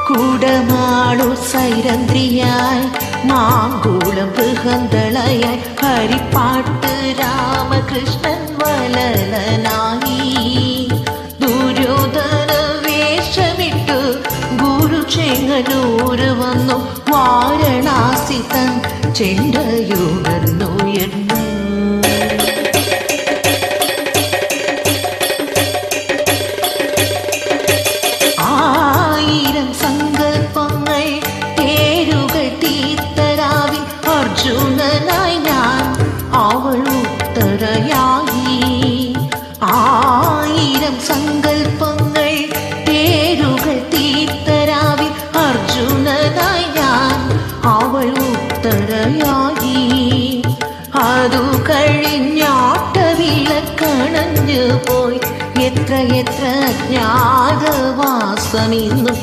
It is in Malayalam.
കുടമാളു സൈരന്ധ്രിയായി മാങ്കുളം ബൃഹന്തളയായി ഹരിപ്പാട്ട് രാമകൃഷ്ണൻ വലലനായി ദുര്യോധന വേഷമിട്ടു ഗുരു ചെങ്ങന്നൂര് വന്നു വാരണാസി തൻ ചെണ്ടയുണർന്നുയർന്നു അർജുനനായി ഞാൻ അവൾ ഉത്തരയായി ആയിരം സങ്കൽപ്പങ്ങൾ പേരുകൾ തീർത്തരാവിൽ അർജുനനായി ഞാൻ അവൾ ഉത്തരയായി അതു കഴിഞ്ഞാട്ട വിളക്കണഞ്ഞു പോയി എത്ര ജ്ഞാതവാസമിന്നു